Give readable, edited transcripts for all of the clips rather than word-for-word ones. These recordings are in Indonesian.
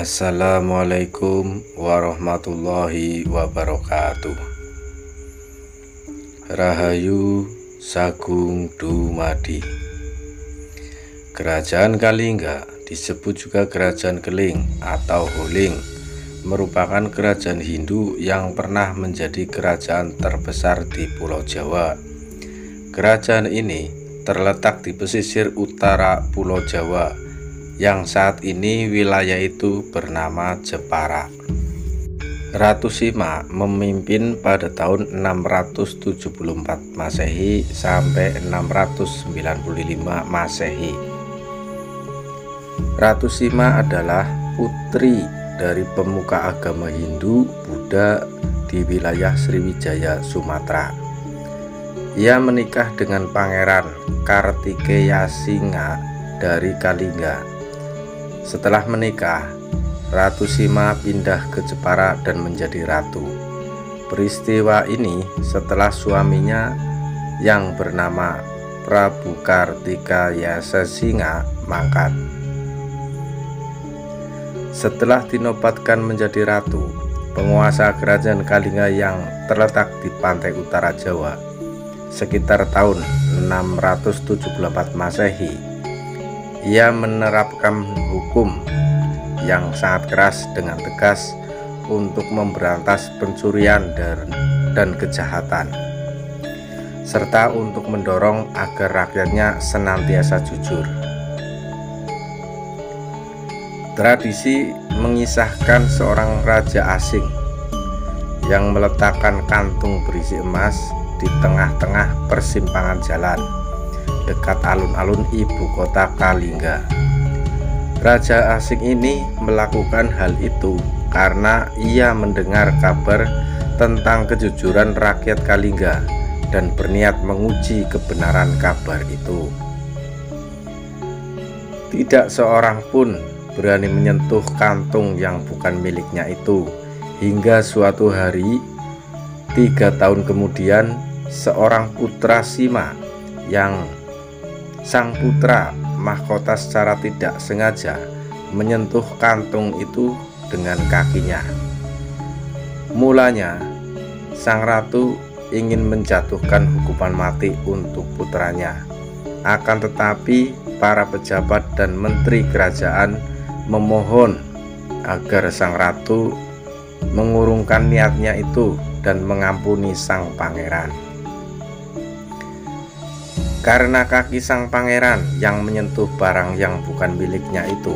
Assalamualaikum warahmatullahi wabarakatuh. Rahayu Sagung Dumadi. Kerajaan Kalingga disebut juga Kerajaan Keling atau Holing, merupakan kerajaan Hindu yang pernah menjadi kerajaan terbesar di Pulau Jawa. Kerajaan ini terletak di pesisir utara Pulau Jawa, yang saat ini wilayah itu bernama Jepara. Ratu Sima memimpin pada tahun 674 Masehi sampai 695 Masehi. Ratu Sima adalah putri dari pemuka agama Hindu Buddha di wilayah Sriwijaya, Sumatera. Ia menikah dengan Pangeran Kartikeyasinga dari Kalingga. Setelah menikah, Ratu Sima pindah ke Jepara dan menjadi ratu. Peristiwa ini setelah suaminya yang bernama Prabu Kartikeyasinga mangkat. Setelah dinobatkan menjadi ratu, penguasa kerajaan Kalingga yang terletak di pantai utara Jawa sekitar tahun 674 Masehi, ia menerapkan hukum yang sangat keras dengan tegas untuk memberantas pencurian dan kejahatan, serta untuk mendorong agar rakyatnya senantiasa jujur. Tradisi mengisahkan seorang raja asing yang meletakkan kantung berisi emas di tengah-tengah persimpangan jalan dekat alun-alun ibu kota Kalingga. Raja asing ini melakukan hal itu karena ia mendengar kabar tentang kejujuran rakyat Kalingga dan berniat menguji kebenaran kabar itu. Tidak seorang pun berani menyentuh kantung yang bukan miliknya itu, hingga suatu hari 3 tahun kemudian seorang putra Sima yang sang putra mahkota secara tidak sengaja menyentuh kantung itu dengan kakinya. Mulanya sang ratu ingin menjatuhkan hukuman mati untuk putranya. Akan tetapi para pejabat dan menteri kerajaan memohon agar sang ratu mengurungkan niatnya itu dan mengampuni sang pangeran. Karena kaki sang pangeran yang menyentuh barang yang bukan miliknya itu,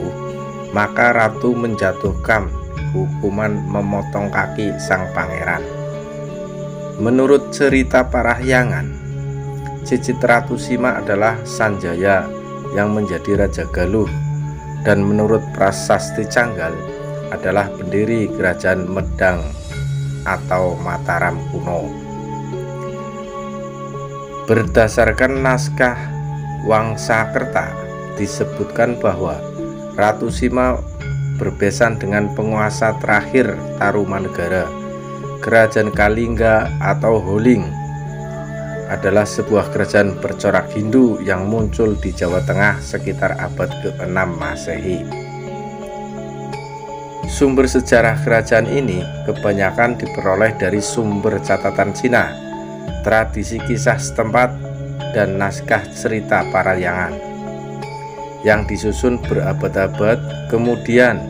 maka ratu menjatuhkan hukuman memotong kaki sang pangeran. Menurut cerita Parahyangan, cicit Ratu Sima adalah Sanjaya yang menjadi Raja Galuh, dan menurut Prasasti Canggal adalah pendiri kerajaan Medang atau Mataram kuno. Berdasarkan naskah Wangsakerta disebutkan bahwa Ratu Sima berbesan dengan penguasa terakhir Tarumanegara. Kerajaan Kalingga atau Holing adalah sebuah kerajaan bercorak Hindu yang muncul di Jawa Tengah sekitar abad ke-6 Masehi. Sumber sejarah kerajaan ini kebanyakan diperoleh dari sumber catatan Cina, tradisi kisah setempat, dan naskah cerita Parahyangan yang disusun berabad-abad kemudian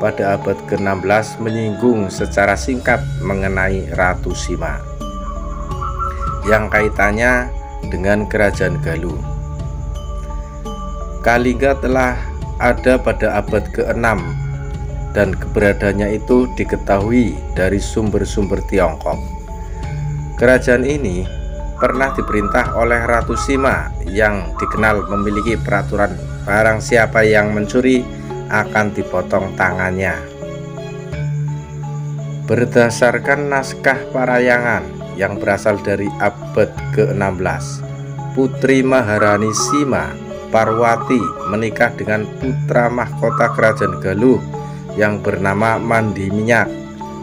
pada abad ke-16 menyinggung secara singkat mengenai Ratu Sima yang kaitannya dengan kerajaan Galuh. Kalingga telah ada pada abad ke-6 dan keberadaannya itu diketahui dari sumber-sumber Tiongkok. Kerajaan ini pernah diperintah oleh Ratu Sima yang dikenal memiliki peraturan barang siapa yang mencuri akan dipotong tangannya. Berdasarkan naskah Parahyangan yang berasal dari abad ke-16, Putri Maharani Sima Parwati menikah dengan putra mahkota kerajaan Galuh yang bernama Mandi Minyak,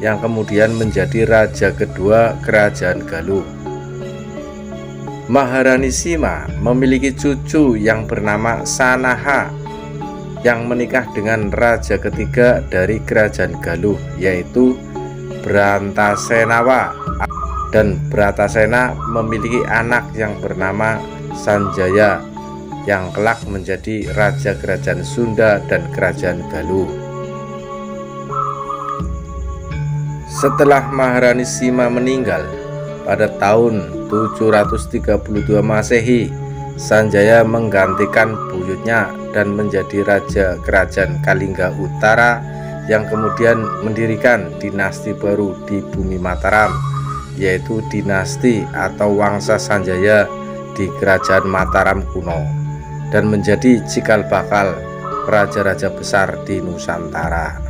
yang kemudian menjadi raja kedua kerajaan Galuh. Maharani Sima memiliki cucu yang bernama Sanaha yang menikah dengan raja ketiga dari kerajaan Galuh, yaitu Brantasenawa. Dan Bratasena memiliki anak yang bernama Sanjaya yang kelak menjadi raja kerajaan Sunda dan kerajaan Galuh. Setelah Maharani Sima meninggal pada tahun 732 Masehi, Sanjaya menggantikan buyutnya dan menjadi raja kerajaan Kalingga Utara yang kemudian mendirikan dinasti baru di bumi Mataram, yaitu dinasti atau Wangsa Sanjaya di kerajaan Mataram kuno, dan menjadi cikal bakal raja-raja besar di Nusantara.